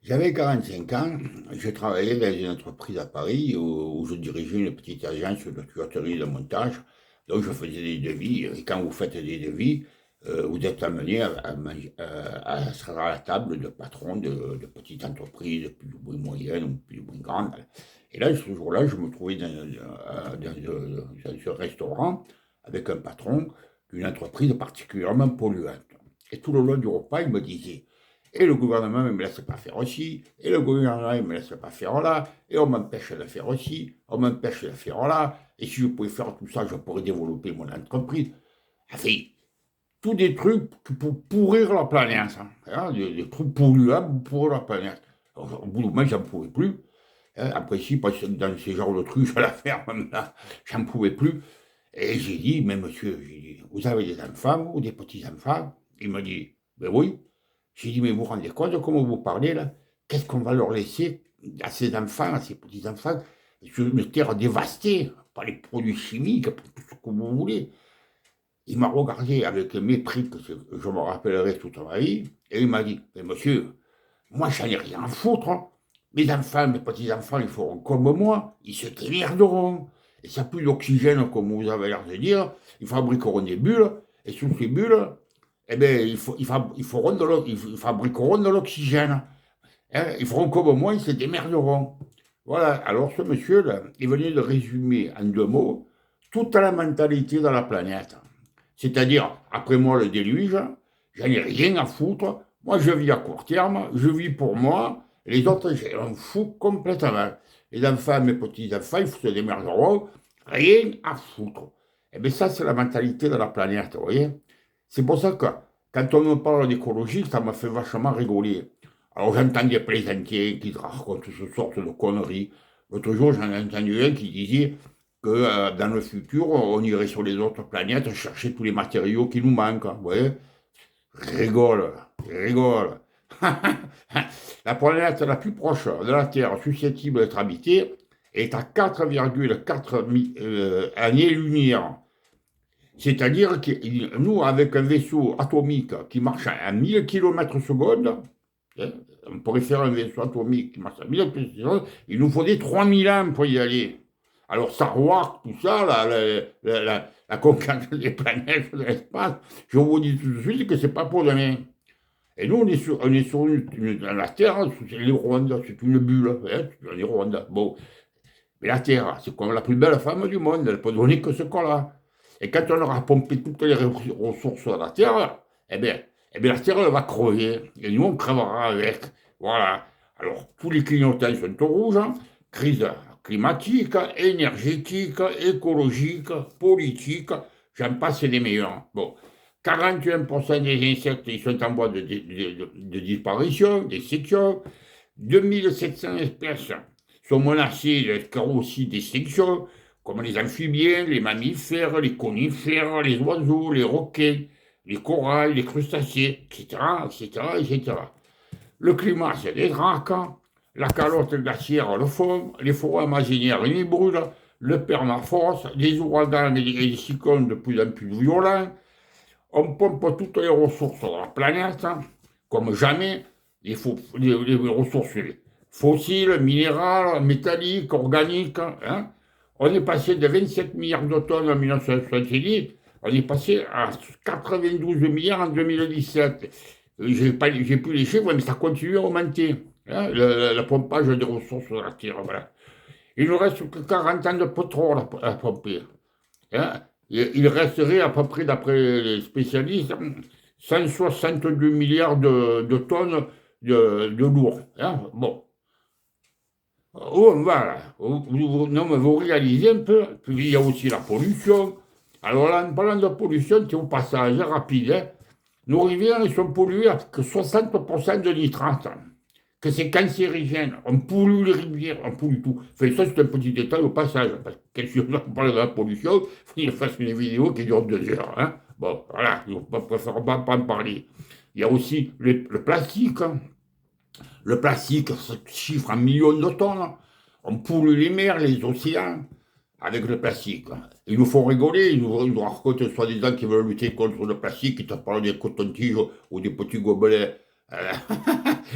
J'avais 45 ans, je travaillais dans une entreprise à Paris où je dirigeais une petite agence de tuyauterie de montage. Donc je faisais des devis. Et quand vous faites des devis, vous êtes amené à être à la table de patrons de petites entreprises, plus ou moins moyennes ou plus ou moins grandes. Et là, ce jour-là, je me trouvais dans ce restaurant avec un patron d'une entreprise particulièrement polluante. Et tout le long du repas, il me disait, et le gouvernement ne me laisse pas faire aussi, et le gouvernement ne me laisse pas faire là, et on m'empêche de faire aussi, on m'empêche de faire là, et si je pouvais faire tout ça, je pourrais développer mon entreprise. Enfin, tous des trucs pour pourrir la planète, des trucs polluants pour pourrir la planète. Alors, au bout du moment, j'en pouvais plus. Après, si, parce que dans ces genres de trucs, je la ferme, là, j'en pouvais plus. Et j'ai dit, mais monsieur, j'ai dit, vous avez des enfants ou des petits-enfants? Il m'a dit, ben oui. J'ai dit, mais vous vous rendez compte de comment vous parlez là? Qu'est-ce qu'on va leur laisser à ces enfants, à ces petits-enfants? Sur une terre dévastée par les produits chimiques, par tout ce que vous voulez. Il m'a regardé avec un mépris que je me rappellerai toute ma vie, et il m'a dit, mais monsieur, moi j'en ai rien à foutre, hein. Mes enfants, mes petits-enfants, ils feront comme moi, ils se démerderont. Et ça plus d'oxygène, comme vous avez l'air de dire, ils fabriqueront des bulles, et sous ces bulles, eh bien, ils fabriqueront de l'oxygène. Hein, ils feront comme moi, ils se démerderont. Voilà, alors ce monsieur-là, il venait de résumer en 2 mots toute la mentalité de la planète. C'est-à-dire, après moi le déluge, j'en ai rien à foutre, moi je vis à court terme, je vis pour moi, les autres, je m'en fous complètement. Les enfants, mes petits-enfants, ils se démerderont, rien à foutre. Et bien ça, c'est la mentalité de la planète, vous voyez. C'est pour ça que quand on me parle d'écologie, ça m'a fait vachement rigoler. Alors j'entends des plaisantiers qui racontent toutes sortes de conneries. L'autre jour, j'en ai entendu un qui disait que dans le futur, on irait sur les autres planètes chercher tous les matériaux qui nous manquent. Vous voyez? Rigole, rigole. La planète la plus proche de la Terre susceptible d'être habitée est à 4,4 années-lumière. C'est-à-dire que nous, avec un vaisseau atomique qui marche à 1000 km secondes, hein, on pourrait faire un vaisseau atomique qui marche à 1000 km secondes, il nous faudrait 3000 ans pour y aller. Alors, Star Wars, tout ça, la conquête des planètes, de l'espace, je vous dis tout de suite que c'est pas pour demain. Et nous, on est sur la Terre, elle est ronde, c'est une bulle, hein, elle est ronde. Bon, mais la Terre, c'est comme la plus belle femme du monde, elle peut donner que ce qu'on a. Et quand on aura pompé toutes les ressources de la Terre, la Terre, elle va crever. Et nous, on crevera avec. Voilà. Alors, tous les clignotants sont au rouge, hein. Crise climatique, énergétique, écologique, politique, j'en passe les meilleurs. Bon, 41% des insectes, ils sont en voie de disparition, d'extinction. 2700 espèces sont menacées aussi d'extinction, comme les amphibiens, les mammifères, les conifères, les oiseaux, les requins, les corals, les crustacés, etc., etc., etc. Le climat se détraque, la calotte glaciaire le fond, les forêts amazoniennes y brûlent, le permafrost, les ouragans et les cyclones de plus en plus violents. On pompe toutes les ressources de la planète, comme jamais, les ressources fossiles, minérales, métalliques, organiques, hein. On est passé de 27 milliards de tonnes en 1970, on est passé à 92 milliards en 2017. J'ai plus les chiffres, mais ça continue à augmenter, hein, le pompage des ressources de la Terre. Voilà. Il ne reste que 40 ans de pétrole à pomper, hein. Il resterait à peu près, d'après les spécialistes, 162 milliards de tonnes de lourd, hein. Bon, où on va là? Non, mais vous réalisez un peu. Puis il y a aussi la pollution. Alors là, en parlant de pollution, c'est au passage rapide, hein. Nos rivières ne sont polluées à que 60% de nitrate, que c'est cancérigène. On pollue les rivières, on pollue tout. Enfin, ça, c'est un petit détail au passage, parce que si on parle de la pollution, il faut qu'il fasse une vidéo qui dure 2 heures, hein. Bon, voilà, je préfère pas en parler. Il y a aussi le plastique, hein. Le plastique se chiffre en millions de tonnes. On pollue les mers, les océans avec le plastique. Ils nous font rigoler, ils nous racontent soi-disant qui veulent lutter contre le plastique, qui te parlent des cotons-tiges ou des petits gobelets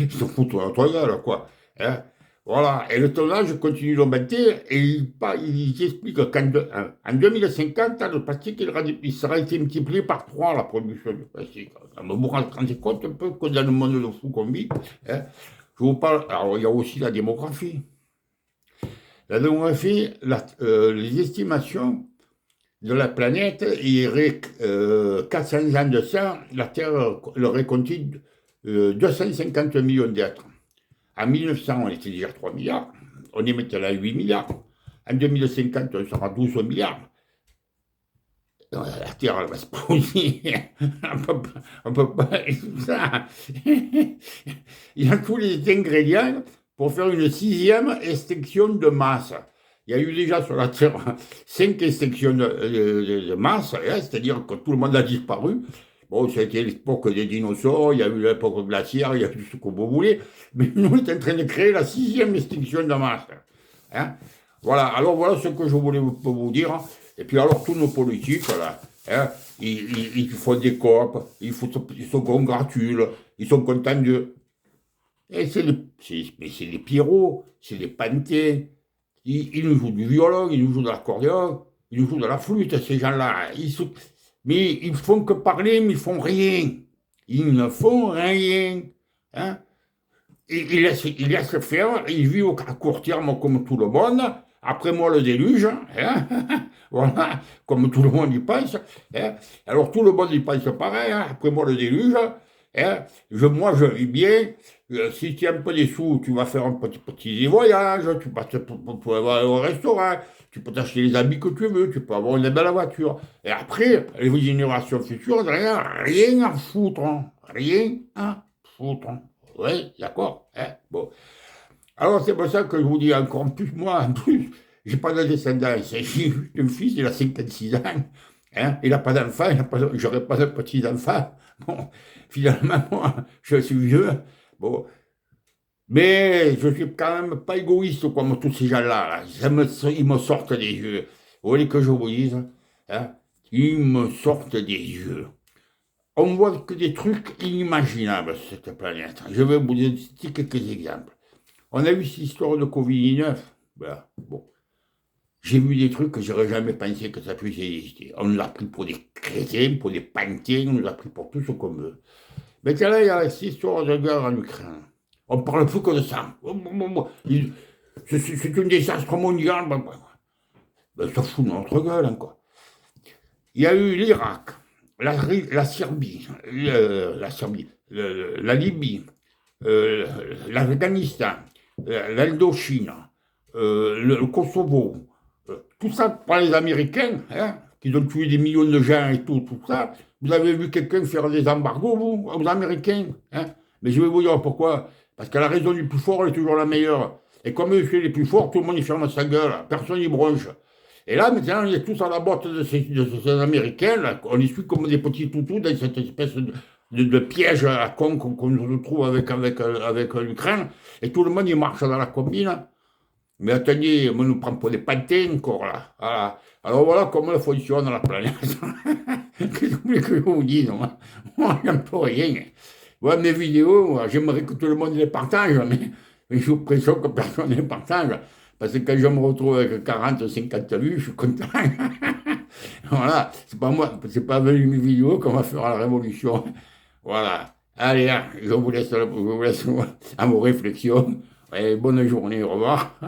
Ils se foutent de notre gueule, quoi. Hein. Voilà. Et le tonnage continue d'augmenter et il explique qu'en 2050, le plastique il sera été multiplié par 3 la production du plastique. Vous vous rendez compte un peu que dans le monde de fou qu'on vit, hein, je vous parle. Alors, il y a aussi la démographie. La démographie, les estimations de la planète, il y aurait 400 ans de ça, la Terre aurait compté 250 millions d'êtres. En 1900, on était déjà 3 milliards. On est maintenant à 8 milliards. En 2050, on sera 12 milliards. La Terre, elle va se poser. On peut pas. Ça. Il y a tous les ingrédients pour faire une 6e extinction de masse. Il y a eu déjà sur la Terre 5 extinctions de masse, hein, c'est-à-dire que tout le monde a disparu. Bon, c'était l'époque des dinosaures, il y a eu l'époque glaciaire, il y a eu tout ce que vous voulez, mais nous, on est en train de créer la 6e extinction de masse. Hein. Voilà, alors voilà ce que je voulais vous dire. Et puis alors, tous nos politiques, là, hein, ils font des copes, ils se congratulent, ils sont contents de... Et c'est les Pierrot, c'est les Pantins, ils nous jouent du violon, ils nous jouent de l'accordéon, ils nous jouent de la flûte, ces gens-là. Mais ils font que parler, mais ils font rien. Ils ne font rien. Hein? Ils laissent faire, ils vivent à court terme comme tout le monde. Après moi, le déluge. Hein? Voilà, comme tout le monde y pense. Hein? Alors tout le monde y pense pareil. Hein? Après moi, le déluge. Hein? Moi, je vis bien. Si tu as un peu des sous, tu vas faire un petit voyage, tu peux aller au restaurant, tu peux t'acheter les habits que tu veux, tu peux avoir une belle voiture. Et après, les générations futures, rien à foutre. Hein. Rien à foutre. Hein. Oui, d'accord. Hein? Bon. Alors, c'est pour ça que je vous dis encore plus, moi, en plus, j'ai pas de descendance. J'ai juste un fils, il a 56 ans. Hein? Il n'a pas d'enfant, j'aurais pas de petits-enfants. Bon, finalement, moi, je suis vieux. Bon, mais je suis quand même pas égoïste comme tous ces gens-là. Là. Ils me sortent des yeux. Vous voulez que je vous dise? Hein? Ils me sortent des yeux. On voit que des trucs inimaginables sur cette planète. Je vais vous donner quelques exemples. On a eu cette histoire de Covid-19. Voilà. Bon. J'ai vu des trucs que j'aurais jamais pensé que ça puisse exister. On nous a pris pour des chrétiens, pour des pantins, on nous a pris pour tout ce qu'on veut. Mais là, il y a cette histoire de guerre en Ukraine. On ne parle plus que de ça. C'est un désastre mondial. Ben, ça fout notre gueule encore. Il y a eu l'Irak, la Serbie, la Libye, l'Afghanistan, l'Indochine, le Kosovo. Tout ça par les Américains, hein, qui ont tué des millions de gens et tout ça. Vous avez vu quelqu'un faire des embargos, vous, aux Américains, hein? Mais je vais vous dire pourquoi. Parce que la raison du plus fort, elle est toujours la meilleure. Et comme eux, c'est les plus forts, tout le monde y ferme sa gueule. Personne n'y bronche. Et là, maintenant, on est tous à la botte de ces Américains. Là. On les suit comme des petits toutous dans cette espèce de piège à con qu'on nous trouve avec l'Ukraine. Et tout le monde, il marche dans la combine. Mais attendez, on nous prend pour des pantins encore là. Voilà. Alors voilà comment elle fonctionne la planète. Qu'est-ce que vous voulez que je vous dise? Moi, j'aime pas rien. Ouais, mes vidéos, moi, j'aimerais que tout le monde les partage, mais j'ai l'impression que personne ne les partage. Parce que quand je me retrouve avec 40, 50 vues, je suis content. Voilà, c'est pas moi, c'est pas avec mes vidéos qu'on va faire la révolution. Voilà. Allez, hein, je vous laisse à vos réflexions. Et bonne journée, au revoir.